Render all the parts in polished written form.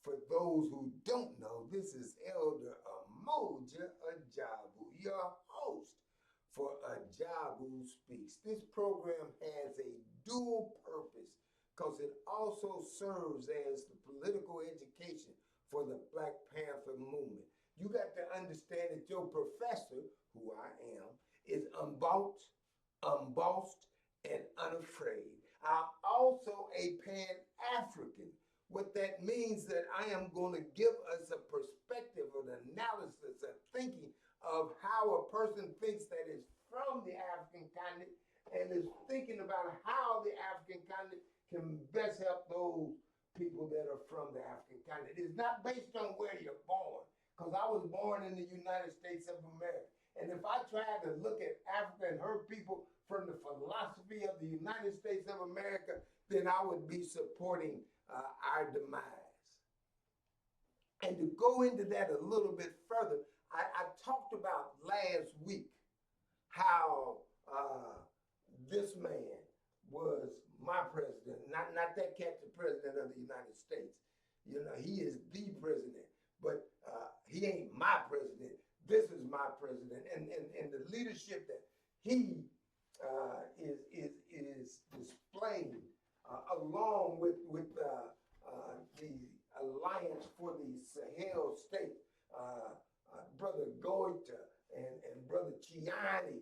For those who don't know, this is Elder Amoja Ajabu, your host for Ajabu Speaks. This program has a dual purpose because it also serves as the political education for the Black Panther movement. You got to understand that your professor, who I am, is unbossed, and unafraid. I'm also a Pan-African. What that means that I am going to give us a perspective, an analysis, a thinking of how a person thinks that is from the African continent and is thinking about how the African continent can best help those people that are from the African continent. It's not based on where you're born, because I was born in the United States of America. And if I tried to look at Africa and her people from the philosophy of the United States of America, then I would be supporting our demise. And to go into that a little bit further, I talked about last week how this man was my president, not that cat, the president of the United States. You know, he is the president, but he ain't my president. This is my president, and the leadership that he is displaying along with the Alliance for the Sahel State, Brother Goita and Brother Chiani,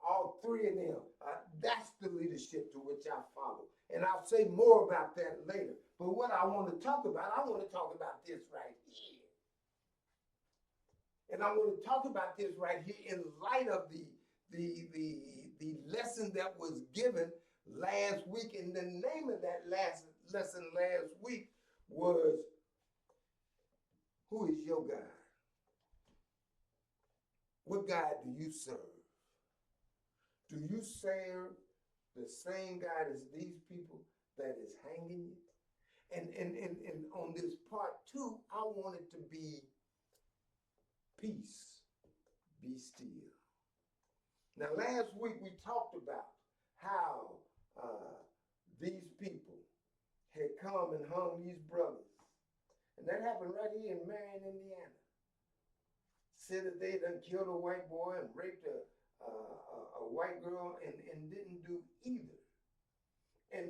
all three of them. That's the leadership to which I follow. And I'll say more about that later. But what I want to talk about, I want to talk about this right here. And I want to talk about this right here in light of the lesson that was given last week. And the name of that last lesson last week was, who is your God? What God do you serve? Do you serve the same God as these people that is hanging you? And on this part two, I want it to be peace, be still. Now, last week we talked about how these people had come and hung these brothers. And that happened right here in Marion, Indiana. Said that they done killed a white boy and raped a white girl and didn't do either. And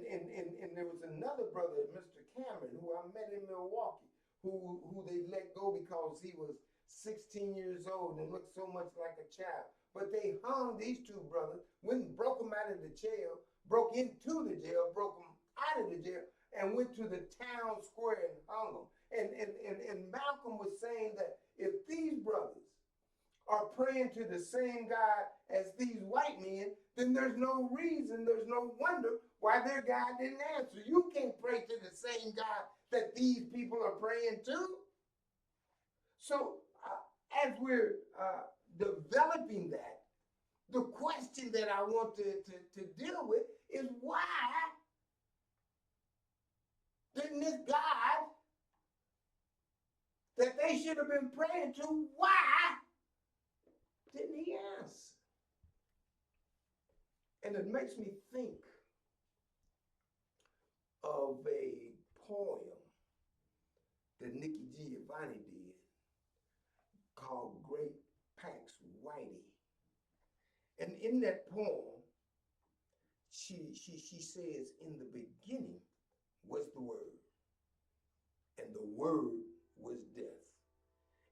there was another brother, Mr. Cameron, who I met in Milwaukee, who they let go because he was 16 years old and looked so much like a child. But they hung these two brothers, went and broke them out of the jail, broke into the jail, broke them out of the jail, and went to the town square and hung them. And Malcolm was saying that if these brothers are praying to the same God as these white men, then there's no reason, there's no wonder why their God didn't answer. You can't pray to the same God that these people are praying to. So as we're developing that, the question that I want to deal with is, why didn't this God that they should have been praying to, why didn't he answer? And it makes me think of a poem that Nikki Giovanni did called Great Pax Whitey. And in that poem, she says, in the beginning was the Word, and the Word was death,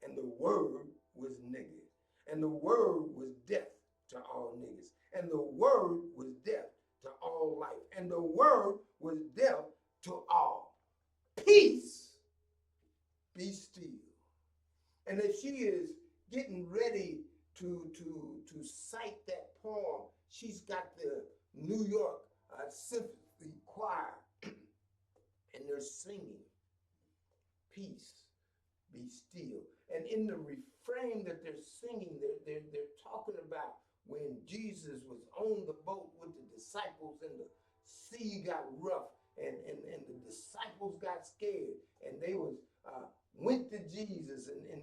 and the Word was nigger, and the Word was death to all niggas, and the Word was death to all life, and the Word was death to all. Peace, be still. And as she is getting ready to cite that poem, she's got the New York Symphony Choir, and they're singing, peace, be still. And in the refrain that they're singing, they're talking about when Jesus was on the boat with the disciples and the sea got rough and the disciples got scared and they went to Jesus and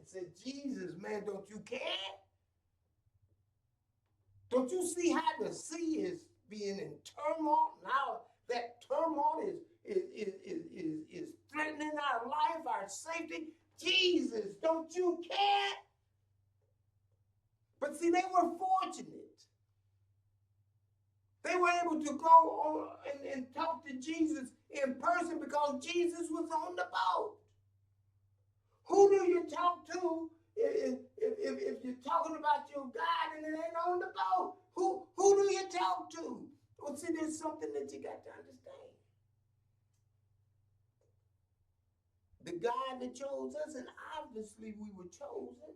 said, Jesus, man, don't you care? Don't you see how the sea is being in turmoil? Now that turmoil is threatening our life, our safety. Jesus, don't you care? But see, they were fortunate. They were able to go on and talk to Jesus in person because Jesus was on the boat. Who do you talk to if you're talking about your God and it ain't on the boat? Who do you talk to? Well, see, there's something that you got to understand. The God that chose us, and obviously we were chosen,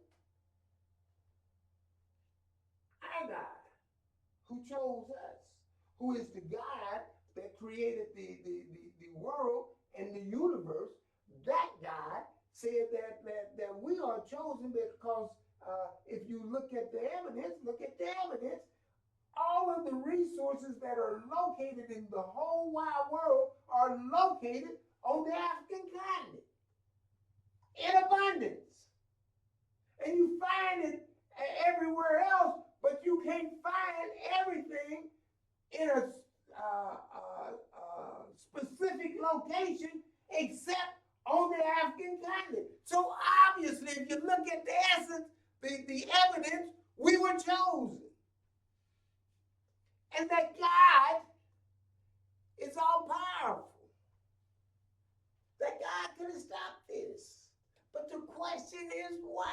our God, who chose us, who is the God that created the world and the universe, that God said that we are chosen because if you look at the evidence, all of the resources that are located in the whole wide world are located on the African continent in abundance. And you find it everywhere else, but you can't find everything in a specific location except on the African continent. So obviously, if you look at the essence, the evidence, we were chosen. And that God is all powerful. That God could have stopped this. But the question is why?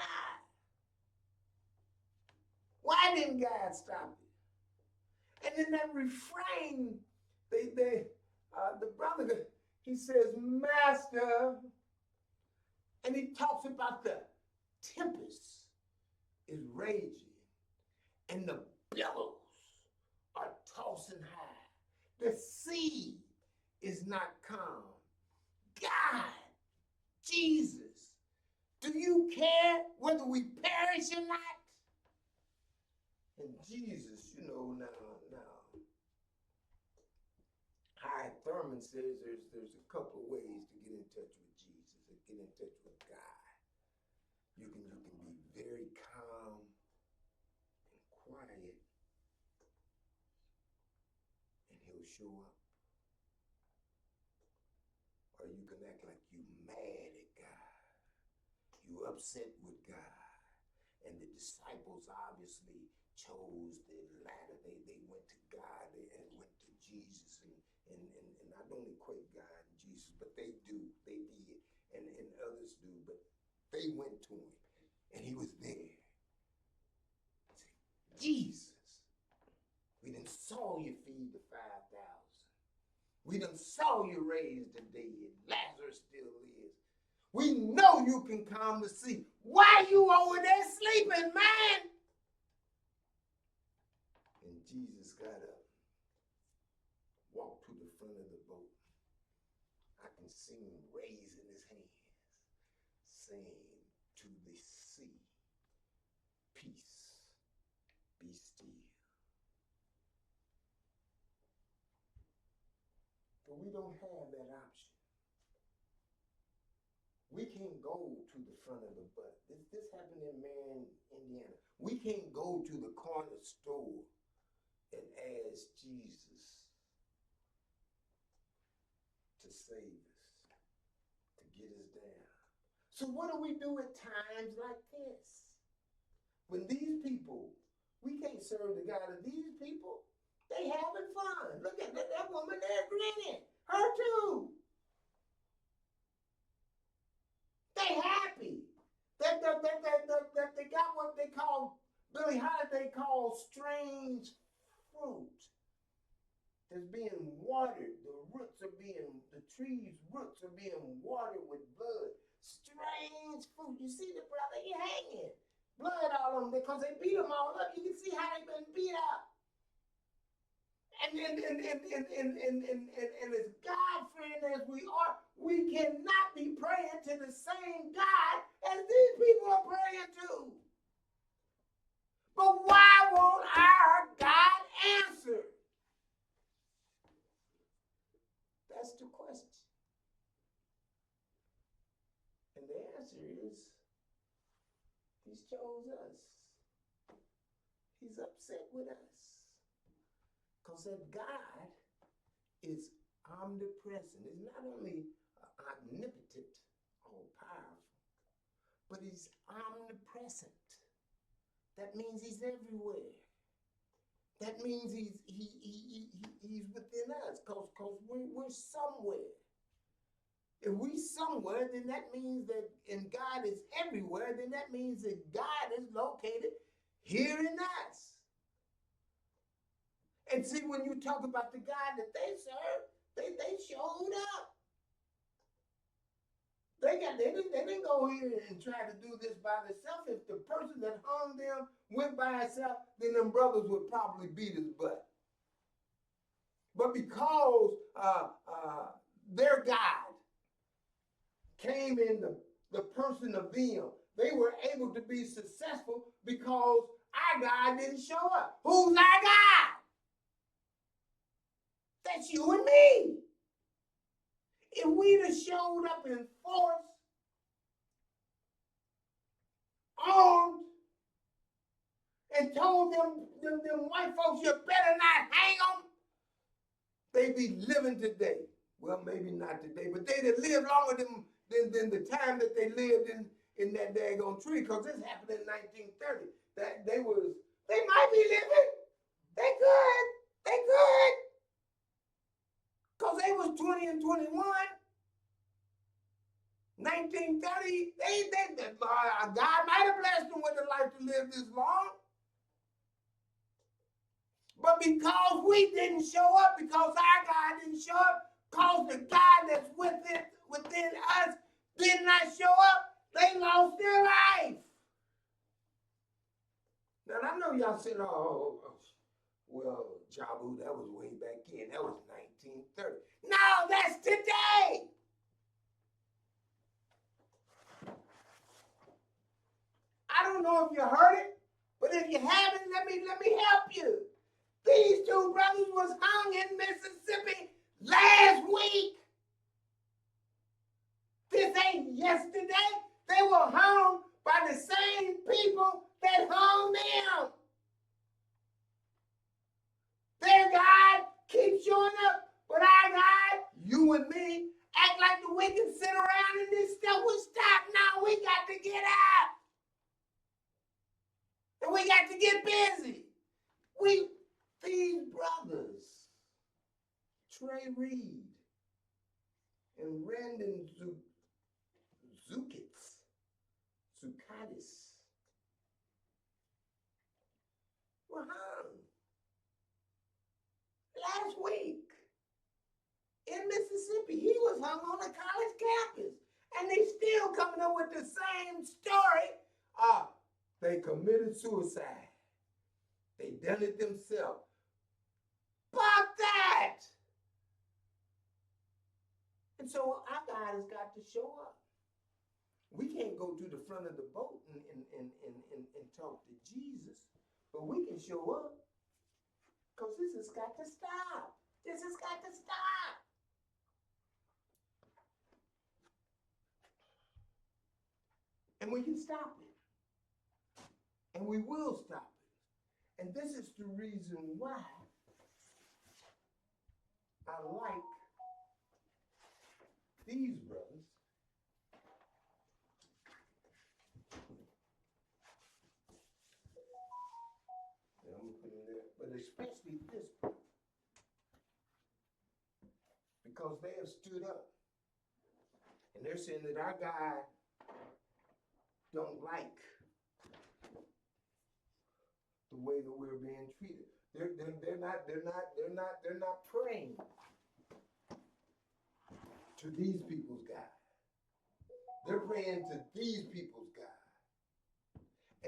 Why didn't God stop it? And in that refrain, the brother, he says, Master, and he talks about the tempest is raging and the billows are tossing high. The sea is not calm. God, Jesus, do you care whether we perish or not? And Jesus, now, High Thurman says there's a couple of ways to get in touch with Jesus, to get in touch with God. You can be very calm and quiet, and he'll show up. Or you can act like you mad at God. You upset with God. And the disciples obviously chose the latter. They went to God and went to Jesus. And I don't equate God and Jesus, but they do. They did. And others do. But they went to him. And he was there. Jesus, we done saw you feed the 5,000. We done saw you raise the dead. Lazarus still lives. We know you can calm the sea. Why you over there sleeping, man? And Jesus got up, walked to the front of the boat. I can see him raising his hands, saying to the sea, peace, be still. But we don't have that option. We can't go to the front of the bus. This happened in Marion, Indiana. We can't go to the corner store and ask Jesus to save us, to get us down. So what do we do at times like this? When these people, we can't serve the God of these people. They having fun. Look at that woman there grinning. Her too. They happy. That they got what they call, Billie Holiday calls strange fruit that's being watered. The trees' roots are being watered with blood. Strange fruit. You see the brother, he hanging. Blood all on them because they beat them all up. You can see how they've been beat up. And as God-fearing as we are, we cannot be praying to the same God as these people are praying to. But why won't our God answer? That's the question. And the answer is, he's chose us. He's upset with us. Because that God is omnipresent. It's not only omnipotent, all powerful, but he's omnipresent. That means he's everywhere. That means he's within us, because we're somewhere. If we somewhere, then that means that, and God is everywhere, then that means that God is located here in us. And see, when you talk about the God that they serve, they showed up. They didn't go here and try to do this by themselves. If the person that hung them went by himself, then them brothers would probably beat his butt. But because their God came in the person of them, they were able to be successful because our God didn't show up. Who's our God? That's you and me. If we'd have showed up in force, armed, and told them white folks, you better not hang them, they'd be living today. Well, maybe not today, but they'd have lived longer than the time that they lived in that daggone tree, because this happened in 1930. They might be living. They could. Because they was 20 and 21. 1930, God might have blessed them with a life to live this long. But because we didn't show up, because our God didn't show up, because the God that's within us did not show up, they lost their life. Now, I know y'all said, well, Jabu, that was way back in. That was 1930. No, that's today. I don't know if you heard it, but if you haven't, let me help you. These two brothers was hung in Mississippi last week. This ain't yesterday. They were hung by the same people that hung them. Their God keeps showing up, but our God, you and me, act like we can sit around and this stuff will stop. Now we got to get out. And we got to get busy. These brothers, Trey Reed and Randon Zukits, were hung last week in Mississippi. He was hung on a college campus. And they still coming up with the same story. They committed suicide. They done it themselves. Fuck that! And so our God has got to show up. We can't go to the front of the boat and talk to Jesus, but we can show up, because this has got to stop. This has got to stop. And we can stop it. And we will stop it. And this is the reason why I like these brothers. And I'm going to put it there. But especially this one. Because they have stood up. And they're saying that our God don't like the way that we're being treated. They're not praying to these people's God. They're praying to these people's God.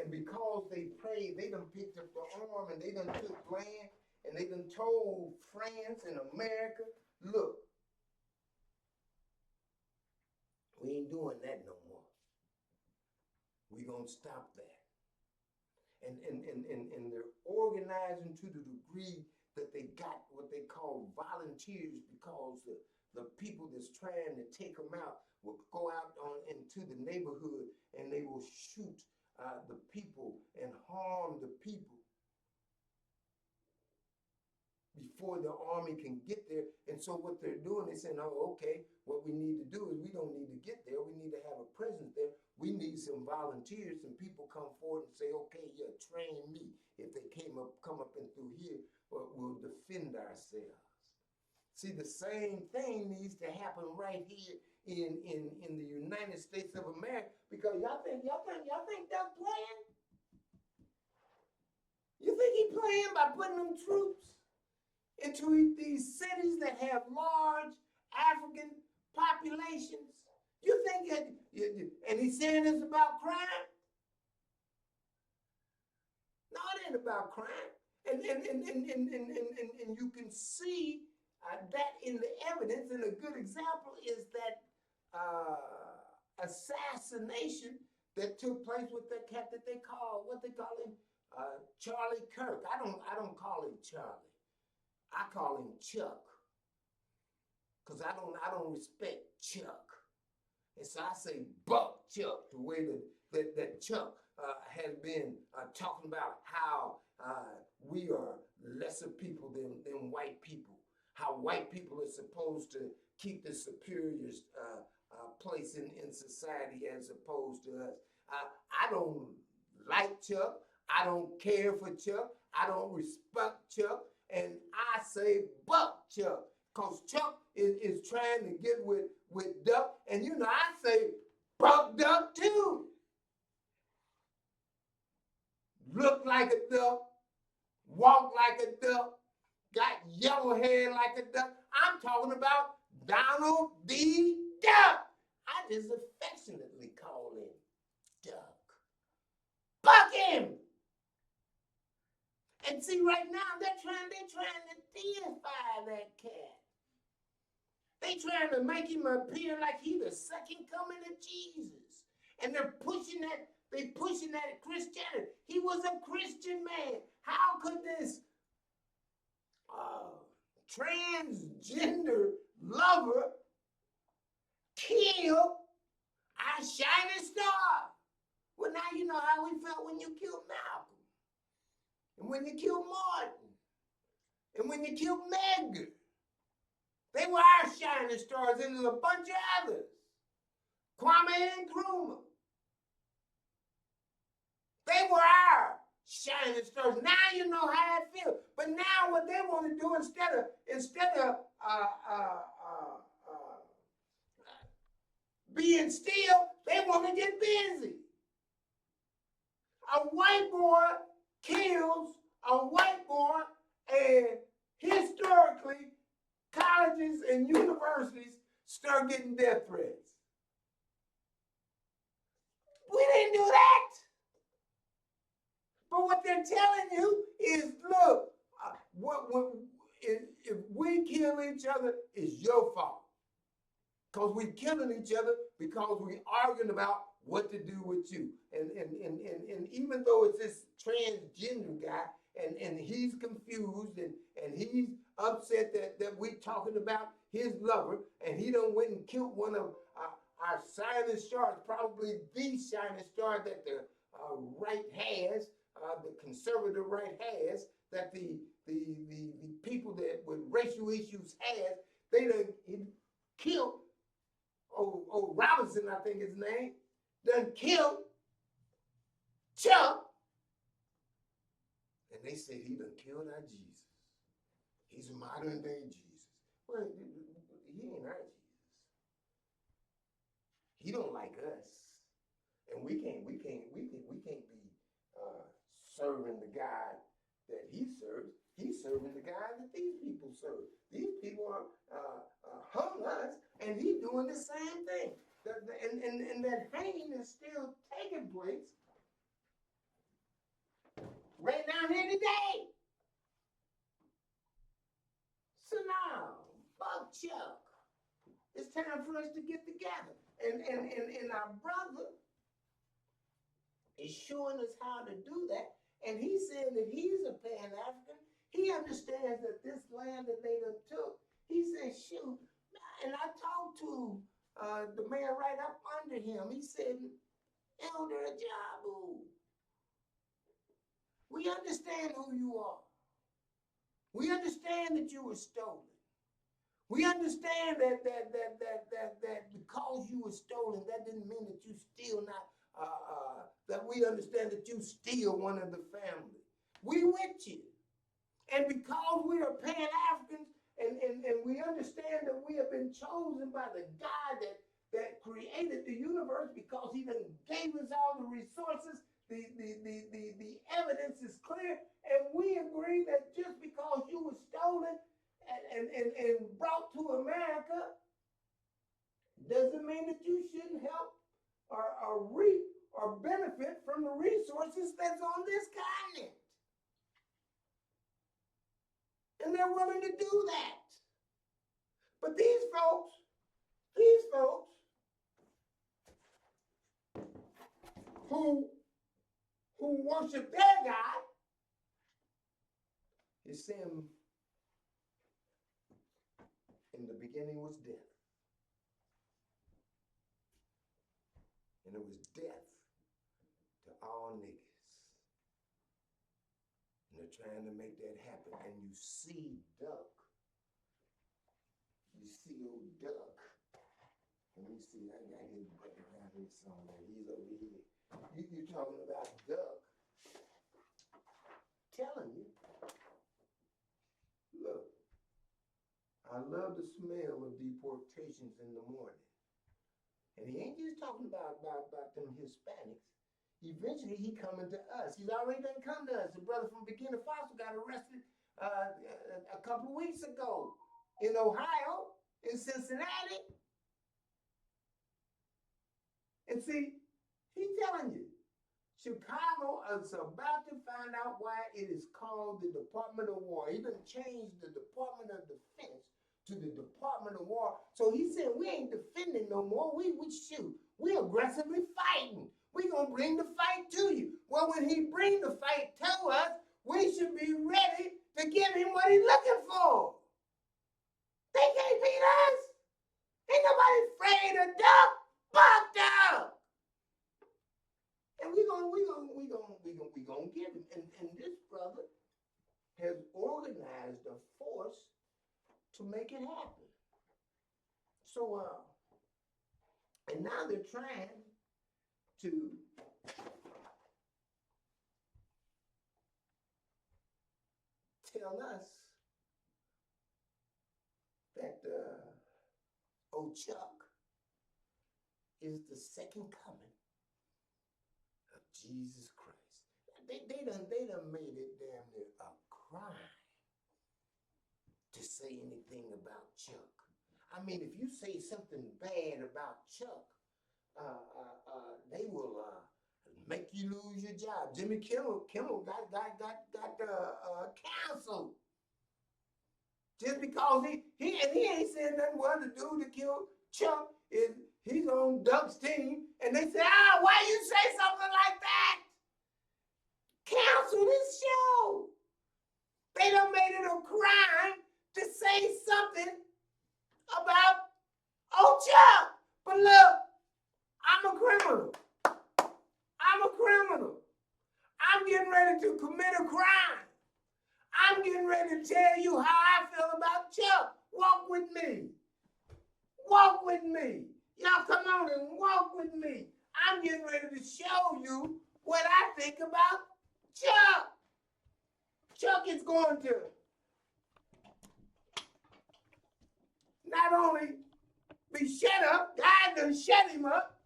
And because they prayed, they done picked up the arm and they done took land and they done told France and America, look, we ain't doing that no more. We gonna stop that. And they're organizing to the degree that they got what they call volunteers, because the people that's trying to take them out will go out into the neighborhood and they will shoot the people and harm the people before the army can get there. And so what they're doing, they're saying, oh, okay, what we need to do is we don't need to get there. We need to have a presence there. We need some volunteers, some people come forward and say, okay, yeah, train me. If they come up and through here, we'll defend ourselves. See, the same thing needs to happen right here in the United States of America, because y'all think they're playing? You think he playing by putting them troops into these cities that have large African populations? You think that, and he's saying it's about crime? No, it ain't about crime. And you can see that in the evidence, and a good example is that assassination that took place with that cat that they call, what they call him, Charlie Kirk. I don't call him Charlie. I call him Chuck, because I don't respect Chuck. And so I say Buck Chuck, the way that Chuck has been talking about how we are lesser people than white people, how white people are supposed to keep the superior place in society as opposed to us. I don't like Chuck. I don't care for Chuck. I don't respect Chuck. And I say Buck Chuck, because Chuck is trying to get with Duck. And you know, I say Buck Duck too. Look like a duck, walk like a duck, got yellow hair like a duck. I'm talking about Donald D. Duck. I just affectionately call him Duck. Buck him! And see, right now, they're trying to deify that cat. They trying to make him appear like he's the second coming of Jesus. And they're pushing that Christianity. He was a Christian man. How could this transgender lover kill our shining star? Well, now you know how we felt when you killed Malcolm. And when you killed Martin. And when you killed Medgar. They were our shining stars, and there's a bunch of others. Kwame Nkrumah. They were our shining stars. Now you know how it feels. But now what they want to do, instead of being still, they want to get busy. A white boy kills a white boy, and historically, colleges and universities start getting death threats. We didn't do that. But what they're telling you is, look, if we kill each other, it's your fault. Because we're killing each other because we're arguing about what to do with you. And even though it's this transgender guy, and he's confused, and he's upset that we're talking about his lover, and he done went and killed one of our shining stars, probably the shining star that the right has, the conservative right has, that the people that with racial issues has. They done killed Robinson, I think his name, done killed Chuck. And they said he done killed our Jesus. He's a modern day Jesus. Well, he ain't our Jesus. He don't like us. And we can't be serving the God that he serves. He's serving the God that these people serve. These people are hung us, and he's doing the same thing. And that hanging is still taking place right now here today. So now, Buck Chuck, it's time for us to get together. And our brother is showing us how to do that. And he's saying that he's a Pan-African. He understands that this land that they done took, he said, shoot. And I talked to the man right up under him. He said, Elder Ajabu, we understand who you are. We understand that you were stolen. We understand that because you were stolen, that didn't mean that you still not, that we understand that you still one of the family. We with you. And because we are Pan-Africans and we understand that we have been chosen by the God that created the universe because he done gave us all the resources, the evidence is clear, and we agree that just because you were stolen and brought to America doesn't mean that you shouldn't help or reap or benefit from the resources that's on this continent. And they're willing to do that. But these folks who worship their God is saying, in the beginning was death. And it was death to all niggas. And they're trying to make that happen. And you see Duck. You see old Duck. Let me see, I got his brother down here somewhere. He's over here. You're talking about Duck. Telling you. Look, I love the smell of deportations in the morning. And he ain't just talking about them Hispanics. Eventually, he coming to us. He's already done come to us. The brother from Burkina Faso got arrested a couple of weeks ago in Ohio, in Cincinnati. And see, he's telling you, Chicago is about to find out why it is called the Department of War. He done changed the Department of Defense to the Department of War. So he said, we ain't defending no more. We shoot. We aggressively fighting. We gonna bring the fight to you. Well, when he bring the fight to us, we should be ready to give him what he's looking for. They can't beat us. Ain't nobody afraid of Duck. Buck Duck. And we gonna give him. And this brother has organized a force to make it happen. So and now they're trying to tell us that old Chuck is the second coming of Jesus Christ. They done made it damn near a crime to say anything about Chuck. I mean, if you say something bad about Chuck, they will make you lose your job. Jimmy Kimmel got canceled just because he ain't said nothing. Well, the dude that killed Chuck he's on Duck's team, and they say, why you say something like that? Cancel this show. They done made it a crime to say something about old Chuck. But look, I'm a criminal. I'm getting ready to commit a crime. I'm getting ready to tell you how I feel about Chuck. Walk with me. Walk with me. Y'all come on and walk with me. I'm getting ready to show you what I think about Chuck. Chuck is going to not only be shut up, God done shut him up.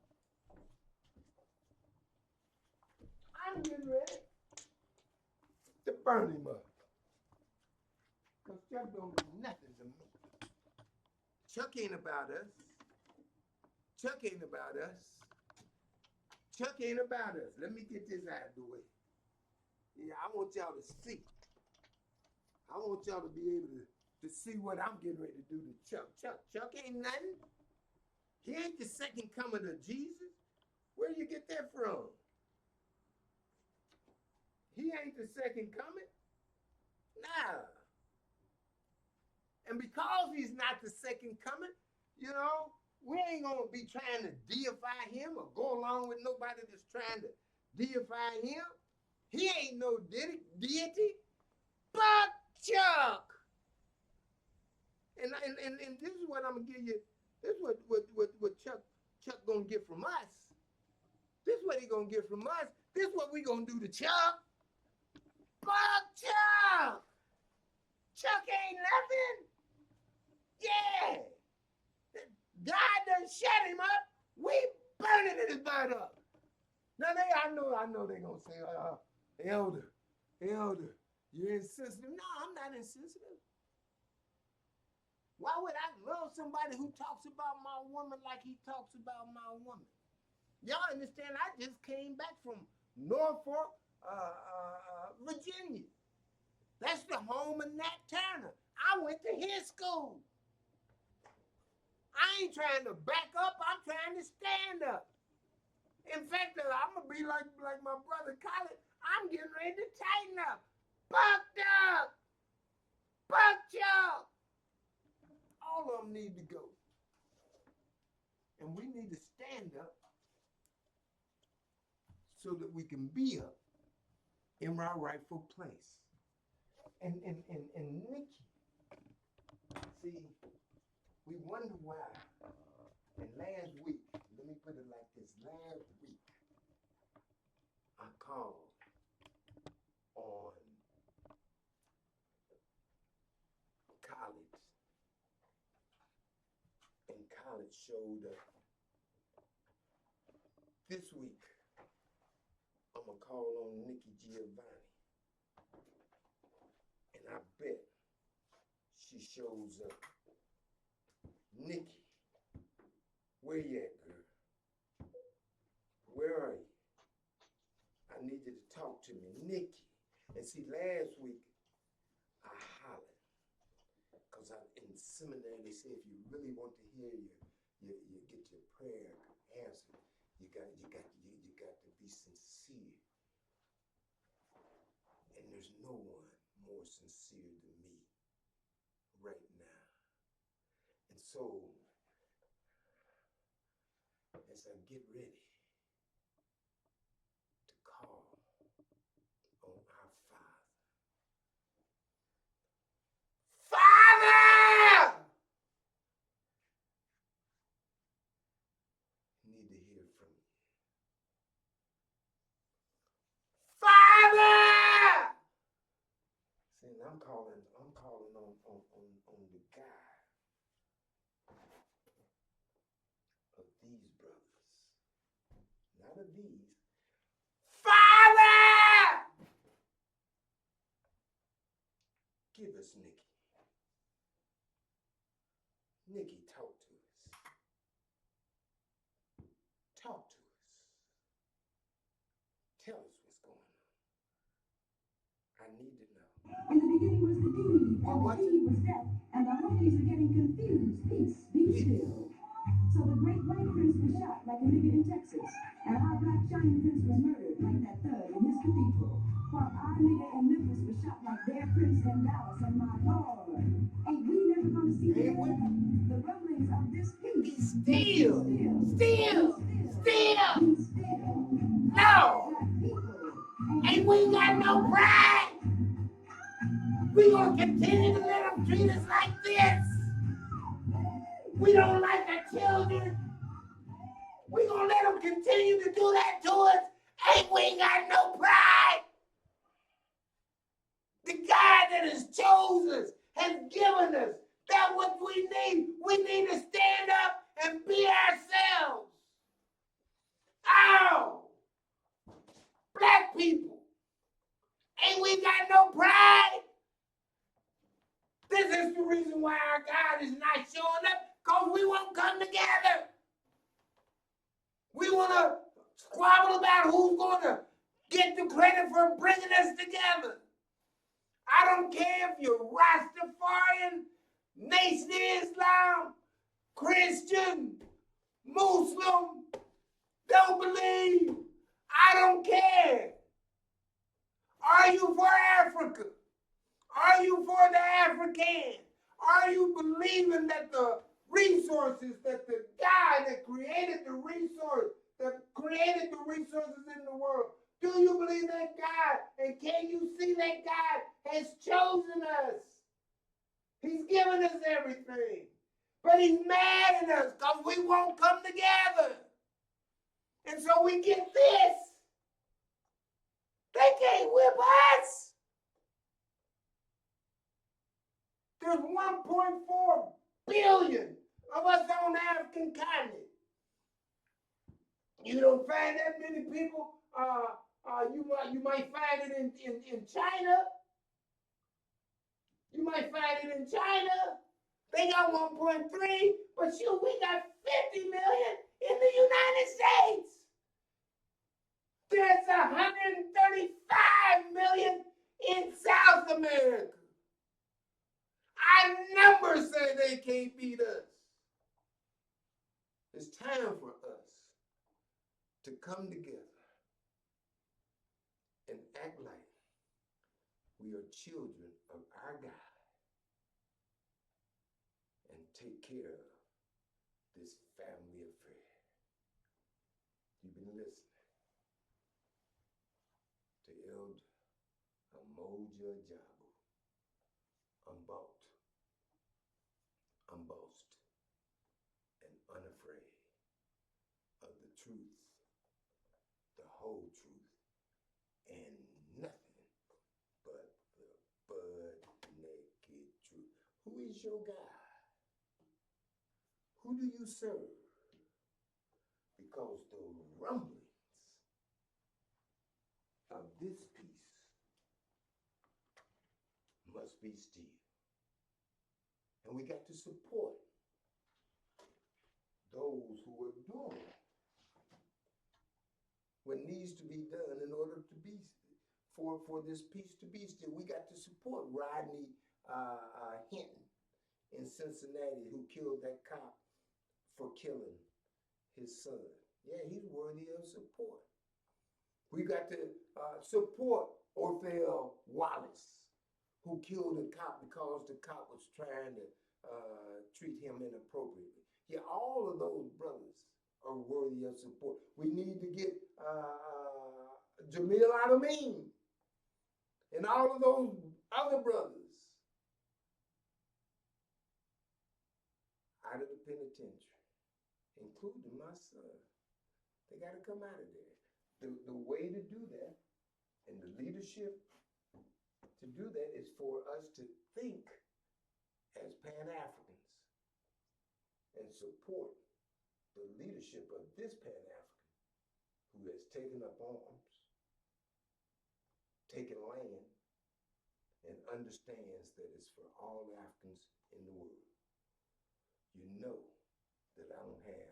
I'm getting ready to burn him up. Because Chuck don't do nothing to me. Chuck ain't about us. Chuck ain't about us. Chuck ain't about us. Let me get this out of the way. Yeah, I want y'all to see. I want y'all to be able to see what I'm getting ready to do to Chuck. Chuck ain't nothing. He ain't the second coming of Jesus. Where you get that from? He ain't the second coming. Nah. And because he's not the second coming, we ain't going to be trying to deify him or go along with nobody that's trying to deify him. He ain't no deity. But Chuck. And this is what I'm gonna give you. This is what Chuck gonna get from us. This is what he gonna get from us. This is what we gonna do to Chuck. Fuck Chuck. Chuck ain't nothing. Yeah. God done shut him up. We burning his butt up. Now I know they gonna say, elder, you're insensitive. No, I'm not insensitive. Why would I love somebody who talks about my woman like he talks about my woman? Y'all understand? I just came back from Norfolk, Virginia. That's the home of Nat Turner. I went to his school. I ain't trying to back up. I'm trying to stand up. In fact, I'm going to be like my brother Colin. I'm getting ready to tighten up. Bucked up. Bucked up. All of them need to go. And we need to stand up so that we can be up in our rightful place. And Nikki, see, we wonder why. And last week, let me put it like this. Last week, I called on college. And college showed up. This week, I'm going to call on Nikki Giovanni. And I bet she shows up. Nikki, where you at, girl? Where are you? I need you to talk to me, Nikki. And see, last week, I hollered. Because in seminary, they say if you really want to hear you get your prayer answered, you got to be sincere. And there's no one more sincere than me right now. And so, as I get ready to call on our Father, I need to hear from you. Father! See, I'm calling on the God of these brothers. Not of these. Father! Give us Nikki. Nikki, talk to us. Talk to us. Tell us what's going on. I need to know. In the beginning was the deity, and the deed was death, and the monkeys are getting confused. Peace, be still. So the great white prince was shot like a nigga in Texas, and our black shining prince was murdered like that thug in his cathedral, while our nigga in Memphis was shot like their prince in Dallas, and my lord, ain't we never gonna see the rumblings of this peace? Still. No. Ain't we got no pride? We gonna continue to let them treat us like this? We don't like our children. We gonna let them continue to do that to us? Ain't we got no pride? The God that has chosen us, has given us, that's what we need. We need to stand up and be ourselves. Oh, black people, ain't we got no pride? This is the reason why our God is not showing up, because we won't come together. We want to squabble about who's going to get the credit for bringing us together. I don't care if you're Rastafarian, Nation of Islam, Christian, Muslim, don't believe. I don't care. Are you for Africa? Are you for the African? Are you believing that the resources, that the God that created the resources in the world Do you believe that God, and can you see that God has chosen us? He's given us everything. But he's mad at us because we won't come together. And so we get this. They can't whip us. There's 1.4 billion of us on the African continent. You don't find that many people. You might find it in China. You might find it in China. They got 1.3, but shoot, we got 50 million in the United States. There's 135 million in South America. Our numbers say they can't beat us. It's time for us to come together and act like we are children of our God and take care of this family affair. You've been listening to Elder Amoja Jabu, unbossed, and unafraid of the truth, the whole truth, and nothing but the butt-naked truth. Who is your God? Who do you serve? Because the rumblings of this peace must be still. And we got to support those who are doing what needs to be done in order to be for this peace to be still. We got to support Rodney Hinton in Cincinnati, who killed that cop for killing his son. Yeah, he's worthy of support. We got to support Orthel Wallace, who killed a cop because the cop was trying to treat him inappropriately. Yeah, all of those brothers are worthy of support. We need to get Jamil Al-Amin and all of those other brothers out of the penitentiary, including my son. They got to come out of there. The way to do that and the leadership to do that is for us to think as Pan-Africans and support the leadership of this Pan-African who has taken up arms, taken land, and understands that it's for all Africans in the world. You know that I don't have